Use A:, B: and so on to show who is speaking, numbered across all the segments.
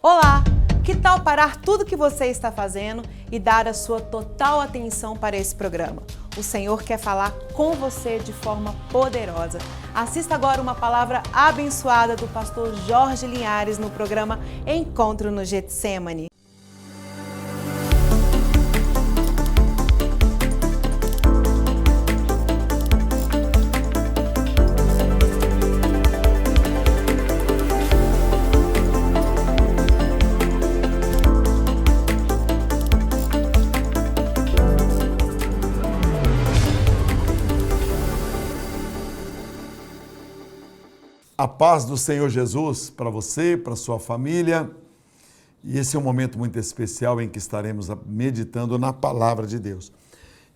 A: Olá! Que tal parar tudo que você está fazendo e dar a sua total atenção para esse programa? O Senhor quer falar com você de forma poderosa. Assista agora uma palavra abençoada do pastor Jorge Linhares no programa Encontro no Getsemane.
B: A paz do Senhor Jesus para você, para sua família. E esse é um momento muito especial em que estaremos meditando na palavra de Deus.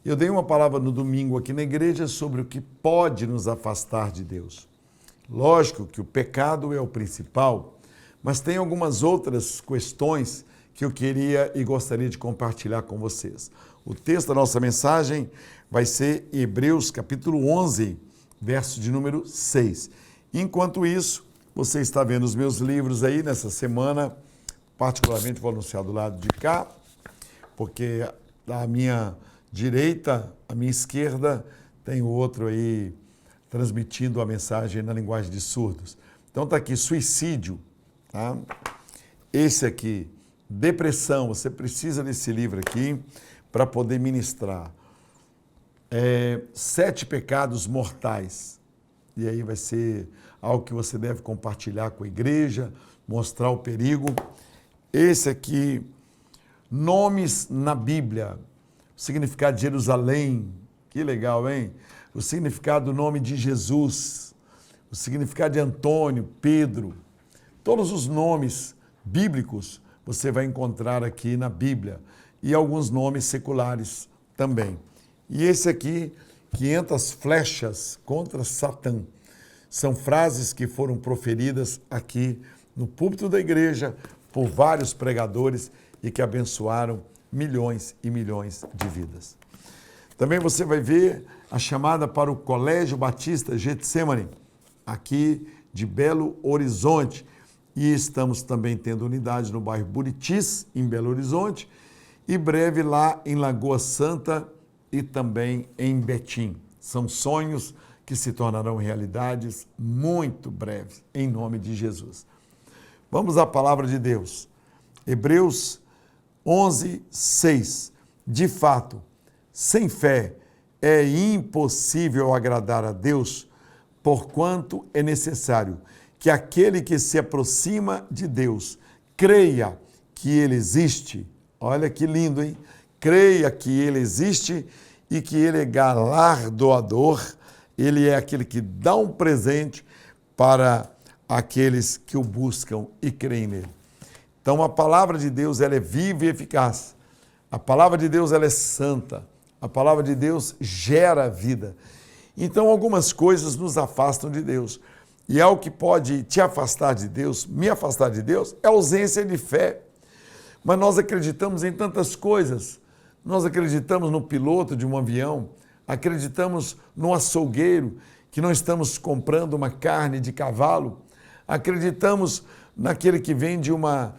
B: Eu dei uma palavra no domingo aqui na igreja sobre o que pode nos afastar de Deus. Lógico que o pecado é o principal, mas tem algumas outras questões que eu queria e gostaria de compartilhar com vocês. O texto da nossa mensagem vai ser Hebreus capítulo 11, verso de número 6. Enquanto isso, você está vendo os meus livros aí nessa semana, particularmente vou anunciar do lado de cá, porque à minha direita, à minha esquerda, tem o outro aí transmitindo a mensagem na linguagem de surdos. Então está aqui, suicídio, tá? Esse aqui, depressão, você precisa desse livro aqui para poder ministrar. 7 pecados mortais. E aí vai ser algo que você deve compartilhar com a igreja, mostrar o perigo. Esse aqui, nomes na Bíblia, o significado de Jerusalém, que legal, hein? O significado do nome de Jesus, o significado de Antônio, Pedro, todos os nomes bíblicos você vai encontrar aqui na Bíblia e alguns nomes seculares também. E esse aqui, 500 flechas contra Satã. São frases que foram proferidas aqui no púlpito da igreja por vários pregadores e que abençoaram milhões e milhões de vidas. Também você vai ver a chamada para o Colégio Batista Getsemane, aqui de Belo Horizonte. E estamos também tendo unidade no bairro Buritis, em Belo Horizonte, e breve lá em Lagoa Santa e também em Betim. São sonhos que se tornarão realidades muito breves, em nome de Jesus. Vamos à palavra de Deus. Hebreus 11, 6. De fato, sem fé é impossível agradar a Deus, porquanto é necessário que aquele que se aproxima de Deus creia que Ele existe. Olha que lindo, hein? Creia que Ele existe e que Ele é galardoador. Ele é aquele que dá um presente para aqueles que o buscam e creem nele. Então, a palavra de Deus, ela é viva e eficaz. A palavra de Deus, ela é santa. A palavra de Deus gera vida. Então, algumas coisas nos afastam de Deus. E algo que pode te afastar de Deus, me afastar de Deus, é a ausência de fé. Mas nós acreditamos em tantas coisas. Nós acreditamos no piloto de um avião, acreditamos no açougueiro, que não estamos comprando uma carne de cavalo, acreditamos naquele que vende uma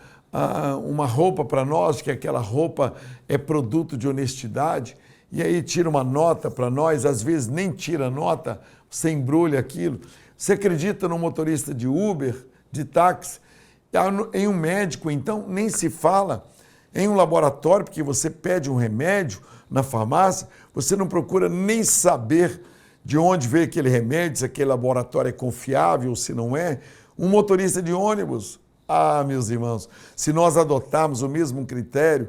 B: roupa para nós, que aquela roupa é produto de honestidade, e aí tira uma nota para nós, às vezes nem tira nota, você embrulha aquilo. Você acredita no motorista de Uber, de táxi, em um médico, então nem se fala, em um laboratório, porque você pede um remédio na farmácia, você não procura nem saber de onde veio aquele remédio, se aquele laboratório é confiável ou se não é. Um motorista de ônibus, meus irmãos, se nós adotarmos o mesmo critério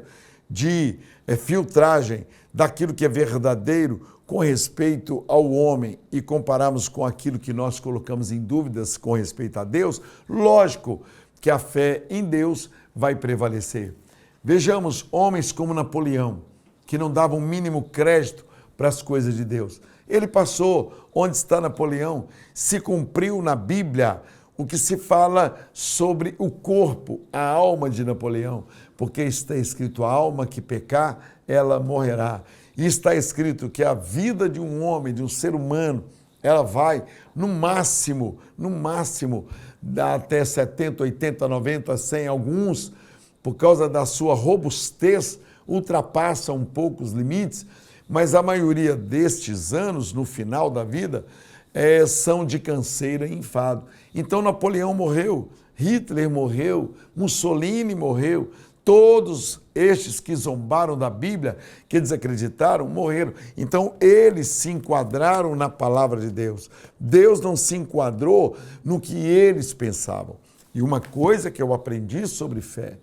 B: de filtragem daquilo que é verdadeiro com respeito ao homem e compararmos com aquilo que nós colocamos em dúvidas com respeito a Deus, lógico que a fé em Deus vai prevalecer. Vejamos homens como Napoleão, que não davam o mínimo crédito para as coisas de Deus. Ele passou, onde está Napoleão, se cumpriu na Bíblia o que se fala sobre o corpo, a alma de Napoleão, porque está escrito, a alma que pecar, ela morrerá. E está escrito que a vida de um homem, de um ser humano, ela vai, no máximo, dá até 70, 80, 90, 100, alguns, por causa da sua robustez, ultrapassam um pouco os limites, mas a maioria destes anos, no final da vida, são de canseira e enfado. Então Napoleão morreu, Hitler morreu, Mussolini morreu, todos estes que zombaram da Bíblia, que desacreditaram, morreram. Então eles se enquadraram na palavra de Deus. Deus não se enquadrou no que eles pensavam. E uma coisa que eu aprendi sobre fé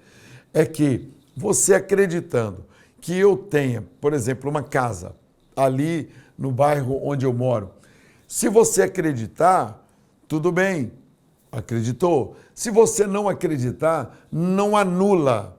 B: é que você acreditando que eu tenha, por exemplo, uma casa ali no bairro onde eu moro, se você acreditar, tudo bem, acreditou. Se você não acreditar, não anula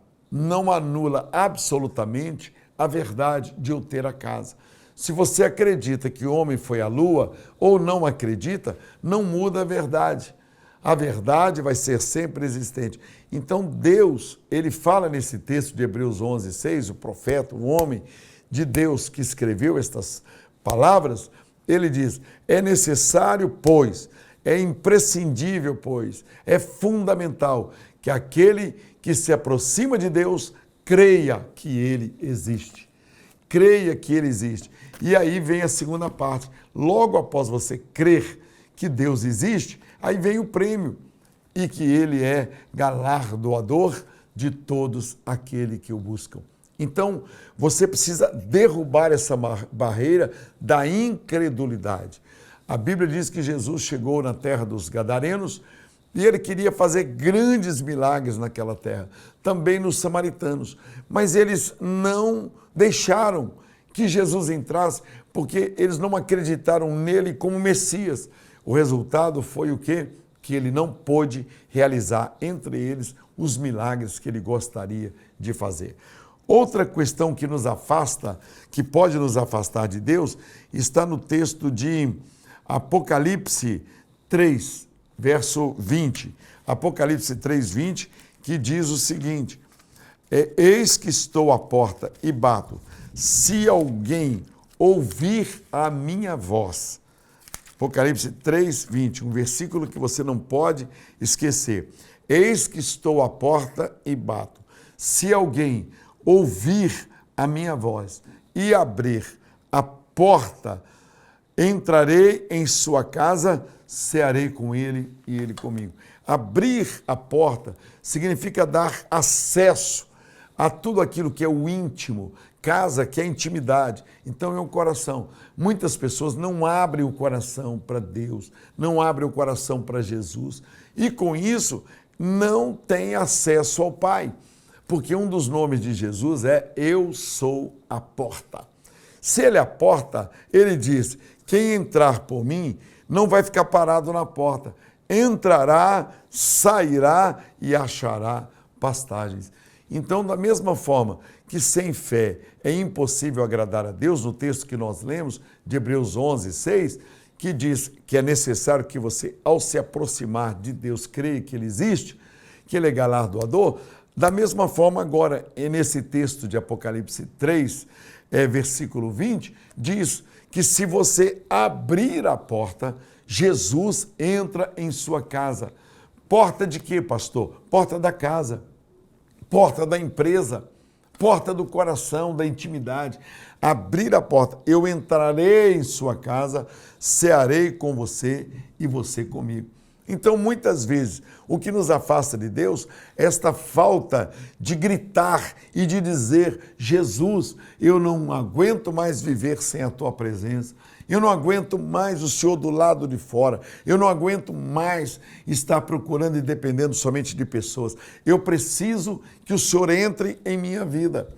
B: absolutamente a verdade de eu ter a casa. Se você acredita que o homem foi à lua ou não acredita, não muda a verdade. A verdade vai ser sempre existente. Então Deus, ele fala nesse texto de Hebreus 11:6, o profeta, o homem de Deus que escreveu estas palavras, ele diz, é necessário, pois, é imprescindível, pois, é fundamental que aquele que se aproxima de Deus creia que ele existe. Creia que ele existe. E aí vem a segunda parte. Logo após você crer que Deus existe, aí vem o prêmio e que ele é galardoador de todos aqueles que o buscam. Então, você precisa derrubar essa barreira da incredulidade. A Bíblia diz que Jesus chegou na terra dos Gadarenos e ele queria fazer grandes milagres naquela terra, também nos samaritanos. Mas eles não deixaram que Jesus entrasse, porque eles não acreditaram nele como Messias. O resultado foi o quê? Que ele não pôde realizar entre eles os milagres que ele gostaria de fazer. Outra questão que nos afasta, que pode nos afastar de Deus, está no texto de Apocalipse 3, verso 20. Apocalipse 3, 20, que diz o seguinte, eis que estou à porta e bato, se alguém ouvir a minha voz. Apocalipse 3, 20, um versículo que você não pode esquecer. Eis que estou à porta e bato. Se alguém ouvir a minha voz e abrir a porta, entrarei em sua casa, cearei com ele e ele comigo. Abrir a porta significa dar acesso a tudo aquilo que é o íntimo. Casa, que é intimidade, então é o coração. Muitas pessoas não abrem o coração para Deus, não abrem o coração para Jesus e com isso não têm acesso ao Pai, porque um dos nomes de Jesus é Eu sou a porta. Se ele é a porta, ele diz, quem entrar por mim não vai ficar parado na porta, entrará, sairá e achará pastagens. Então, da mesma forma que sem fé é impossível agradar a Deus, no texto que nós lemos, de Hebreus 11, 6, que diz que é necessário que você, ao se aproximar de Deus, creia que Ele existe, que Ele é galardoador, da mesma forma agora, nesse texto de Apocalipse 3, versículo 20, diz que se você abrir a porta, Jesus entra em sua casa. Porta de quê, pastor? Porta da casa. Porta da empresa, porta do coração, da intimidade. Abrir a porta, eu entrarei em sua casa, cearei com você e você comigo. Então, muitas vezes, o que nos afasta de Deus é esta falta de gritar e de dizer, Jesus, eu não aguento mais viver sem a tua presença. Eu não aguento mais o Senhor do lado de fora. Eu não aguento mais estar procurando e dependendo somente de pessoas. Eu preciso que o Senhor entre em minha vida.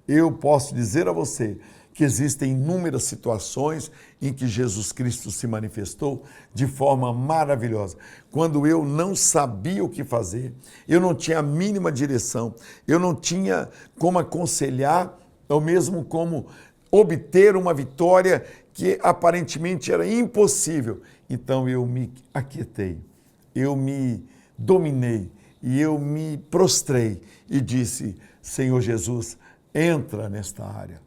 B: Eu posso dizer a você que existem inúmeras situações em que Jesus Cristo se manifestou de forma maravilhosa. Quando eu não sabia o que fazer, eu não tinha a mínima direção, eu não tinha como aconselhar, ou mesmo como obter uma vitória que aparentemente era impossível. Então eu me aquietei, eu me dominei e eu me prostrei e disse, Senhor Jesus, entra nesta área,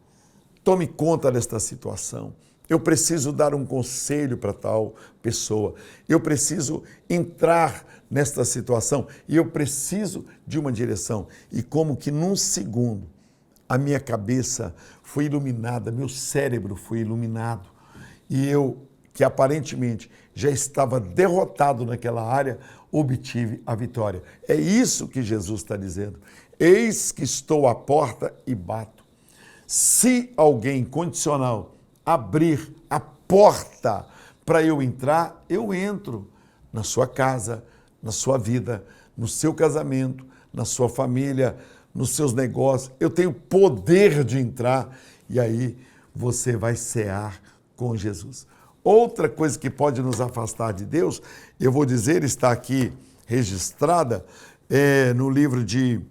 B: tome conta desta situação, Eu preciso dar um conselho para tal pessoa. Eu preciso entrar nesta situação e eu preciso de uma direção. E como que num segundo a minha cabeça foi iluminada, meu cérebro foi iluminado e eu, que aparentemente já estava derrotado naquela área, obtive a vitória. É isso que Jesus está dizendo. Eis que estou à porta e bato. Se alguém condicional abrir a porta para eu entrar, eu entro na sua casa, na sua vida, no seu casamento, na sua família, nos seus negócios. Eu tenho poder de entrar e aí você vai cear com Jesus. Outra coisa que pode nos afastar de Deus, eu vou dizer, está aqui registrada no livro de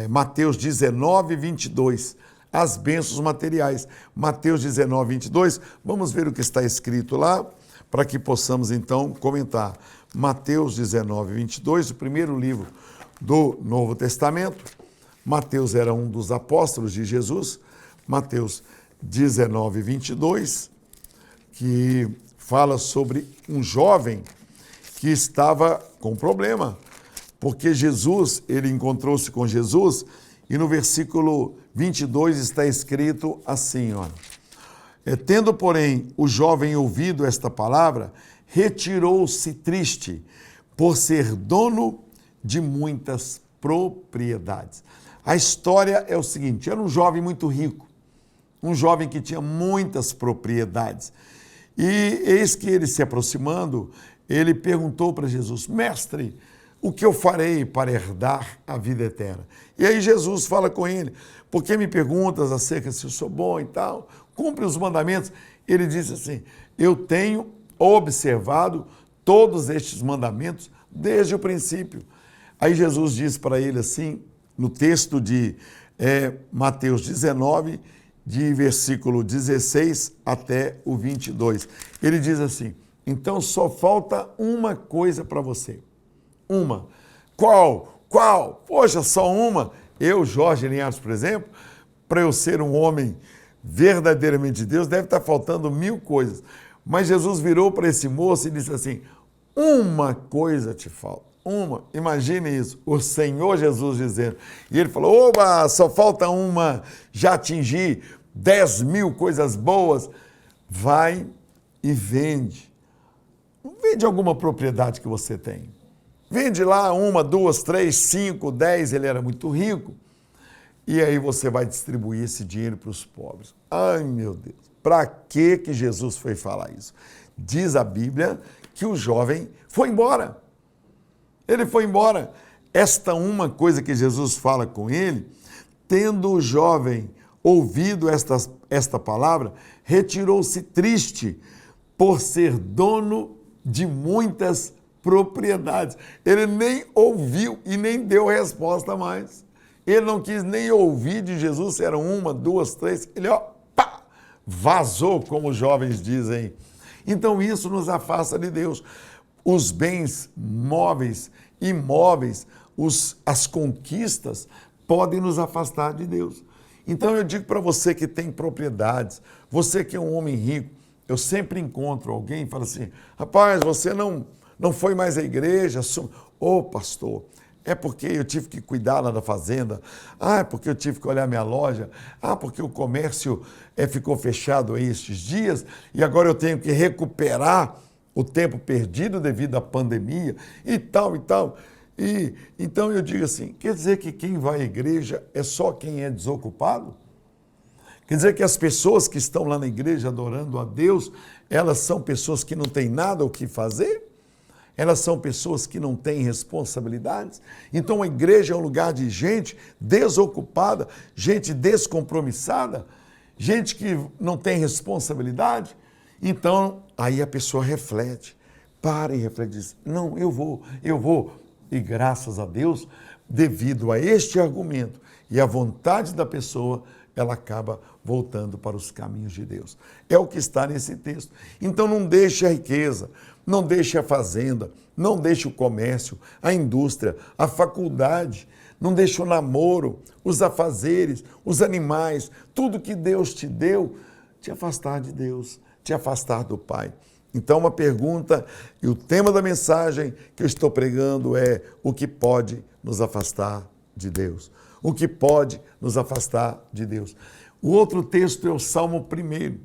B: Mateus 19, 22. As bênçãos materiais. Mateus 19, 22. Vamos ver o que está escrito lá, para que possamos então comentar. Mateus 19, 22, o primeiro livro do Novo Testamento. Mateus era um dos apóstolos de Jesus. Mateus 19, 22, que fala sobre um jovem que estava com problema, porque Jesus, ele encontrou-se com Jesus, e no versículo 22 está escrito assim, olha. Tendo, porém, o jovem ouvido esta palavra, retirou-se triste, por ser dono de muitas propriedades. A história é o seguinte, era um jovem muito rico, um jovem que tinha muitas propriedades. E eis que ele se aproximando, ele perguntou para Jesus, mestre, o que eu farei para herdar a vida eterna? E aí Jesus fala com ele, por que me perguntas acerca se eu sou bom e tal? Cumpre os mandamentos. Ele diz assim, eu tenho observado todos estes mandamentos desde o princípio. Aí Jesus diz para ele assim, no texto de Mateus 19, de versículo 16 até o 22. Ele diz assim, então só falta uma coisa para você. Uma. Qual? Poxa, só uma. Eu, Jorge Linhares, por exemplo, para eu ser um homem verdadeiramente de Deus, deve estar faltando 1000 coisas. Mas Jesus virou para esse moço e disse assim, uma coisa te falta. Uma. Imagine isso. O Senhor Jesus dizendo. E ele falou, oba, só falta uma. Já atingi 10.000 coisas boas. Vai e vende. Vende alguma propriedade que você tem. Vende lá 1, 2, 3, 5, 10, ele era muito rico. E aí você vai distribuir esse dinheiro para os pobres. Ai, meu Deus, para que Jesus foi falar isso? Diz a Bíblia que o jovem foi embora. Ele foi embora. Esta uma coisa que Jesus fala com ele, tendo o jovem ouvido esta palavra, retirou-se triste por ser dono de muitas propriedades. Ele nem ouviu e nem deu resposta mais. Ele não quis nem ouvir de Jesus se eram 1, 2, 3. Ele, vazou, como os jovens dizem. Então isso nos afasta de Deus. Os bens móveis, imóveis, as conquistas podem nos afastar de Deus. Então eu digo para você que tem propriedades, você que é um homem rico, eu sempre encontro alguém e falo assim, rapaz, você não foi mais à igreja? Ô, pastor, é porque eu tive que cuidar lá da fazenda. É porque eu tive que olhar minha loja. Porque o comércio ficou fechado aí estes dias e agora eu tenho que recuperar o tempo perdido devido à pandemia e tal e tal. E então eu digo assim, quer dizer que quem vai à igreja é só quem é desocupado? Quer dizer que as pessoas que estão lá na igreja adorando a Deus, elas são pessoas que não têm nada o que fazer? Elas são pessoas que não têm responsabilidades? Então a igreja é um lugar de gente desocupada, gente descompromissada, gente que não tem responsabilidade. Então aí a pessoa reflete, para e reflete, diz, não, eu vou. E graças a Deus, devido a este argumento e à vontade da pessoa, ela acaba voltando para os caminhos de Deus. É o que está nesse texto. Então não deixe a riqueza, não deixe a fazenda, não deixe o comércio, a indústria, a faculdade, não deixe o namoro, os afazeres, os animais, tudo que Deus te deu, te afastar de Deus, te afastar do Pai. Então, uma pergunta, e o tema da mensagem que eu estou pregando é: o que pode nos afastar de Deus? O que pode nos afastar de Deus? O outro texto é o Salmo 1,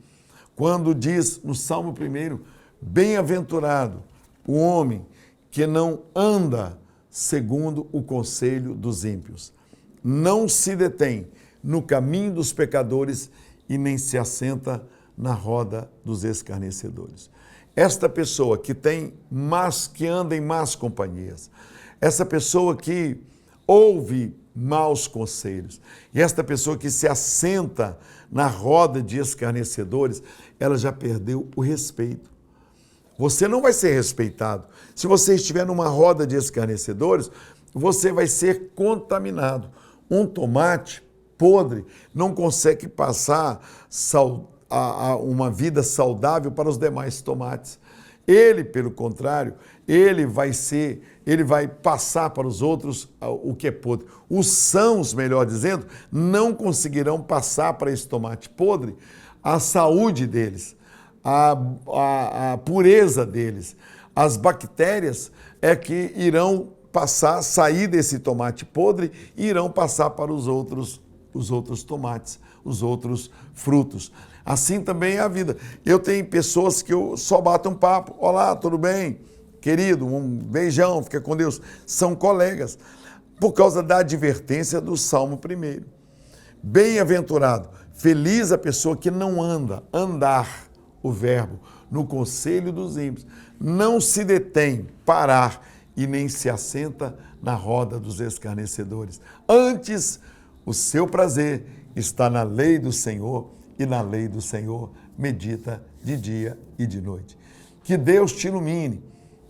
B: quando diz no Salmo 1, bem-aventurado o homem que não anda segundo o conselho dos ímpios, não se detém no caminho dos pecadores e nem se assenta na roda dos escarnecedores. Esta pessoa que que anda em más companhias, essa pessoa que ouve maus conselhos, e esta pessoa que se assenta na roda de escarnecedores, ela já perdeu o respeito. Você não vai ser respeitado. Se você estiver numa roda de escarnecedores, você vai ser contaminado. Um tomate podre não consegue passar uma vida saudável para os demais tomates. Ele, pelo contrário, ele vai passar para os outros o que é podre. Os sãos, melhor dizendo, não conseguirão passar para esse tomate podre a saúde deles, a pureza deles. As bactérias é que irão sair desse tomate podre e irão passar para os outros tomates, os outros frutos. Assim também é a vida. Eu tenho pessoas que eu só bato um papo. Olá, tudo bem? Querido, um beijão, fica com Deus. São colegas, por causa da advertência do Salmo 1. Bem-aventurado, feliz a pessoa que não andar, o verbo, no conselho dos ímpios, não se detém, parar, e nem se assenta na roda dos escarnecedores. Antes, o seu prazer está na lei do Senhor, e na lei do Senhor medita de dia e de noite. Que Deus te ilumine,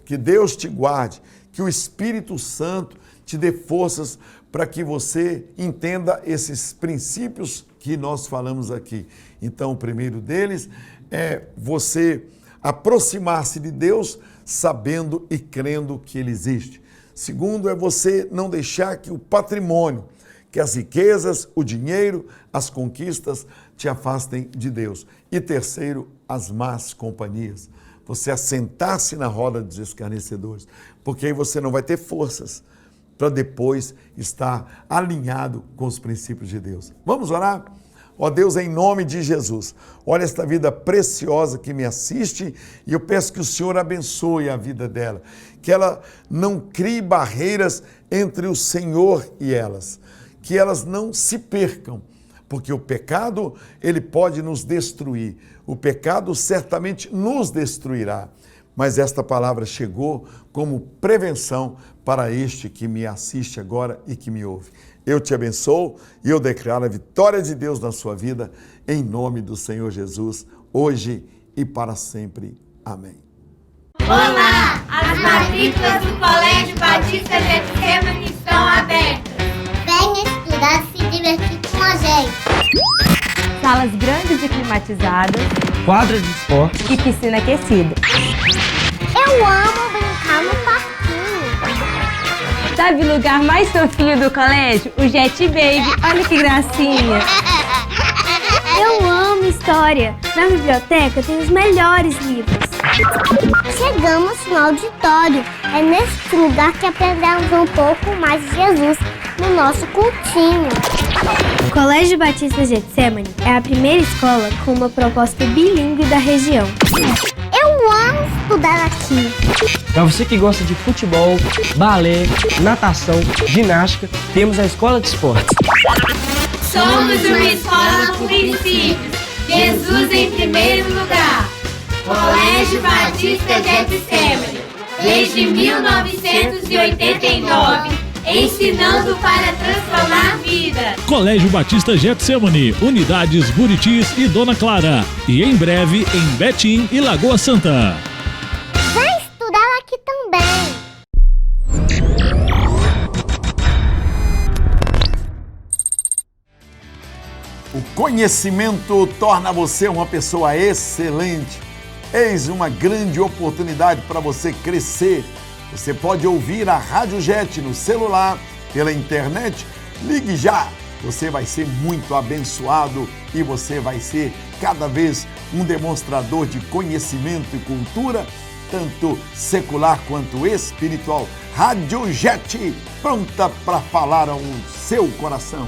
B: que Deus te guarde, que o Espírito Santo te dê forças para que você entenda esses princípios que nós falamos aqui. Então, o primeiro deles é você aproximar-se de Deus sabendo e crendo que Ele existe. Segundo é você não deixar que o patrimônio, que as riquezas, o dinheiro, as conquistas te afastem de Deus. E terceiro, as más companhias. Você assentar-se na roda dos escarnecedores, porque aí você não vai ter forças para depois estar alinhado com os princípios de Deus. Vamos orar? Ó Deus, em nome de Jesus, olha esta vida preciosa que me assiste e eu peço que o Senhor abençoe a vida dela, que ela não crie barreiras entre o Senhor e elas, que elas não se percam, porque o pecado, ele pode nos destruir. O pecado certamente nos destruirá, mas esta palavra chegou como prevenção para este que me assiste agora e que me ouve. Eu te abençoo e eu declaro a vitória de Deus na sua vida, em nome do Senhor Jesus, hoje e para sempre. Amém.
C: Olá! As matrículas do Colégio Batista Getsemane estão abertas.
D: Venha estudar e se divertir com a gente.
E: Salas grandes e climatizadas,
F: quadra de esporte
E: e piscina aquecida.
D: Eu amo brincar no parquinho.
E: Sabe o lugar mais fofinho do colégio? O Jet Baby. Olha que gracinha.
G: Eu amo história. Na biblioteca tem os melhores livros.
D: Chegamos no auditório. É nesse lugar que aprendemos um pouco mais de Jesus no nosso cultinho.
G: O Colégio Batista Getsemane é a primeira escola com uma proposta bilíngue da região.
D: Eu amo estudar aqui.
F: Para você que gosta de futebol, balé, natação, ginástica, temos a Escola de Esportes.
C: Somos uma escola com princípios. Jesus em primeiro lugar. Colégio Batista Getsemane, desde 1989, ensinando para transformar vida.
H: Colégio Batista Getsemane, unidades Buritis e Dona Clara. E em breve em Betim e Lagoa Santa.
D: Vai estudar aqui também.
B: O conhecimento torna você uma pessoa excelente. Eis uma grande oportunidade para você crescer. Você pode ouvir a Rádio Jet no celular, pela internet. Ligue já Você vai ser muito abençoado e você vai ser cada vez um demonstrador de conhecimento e cultura, tanto secular quanto espiritual. Rádio Jet, pronta para falar ao seu coração.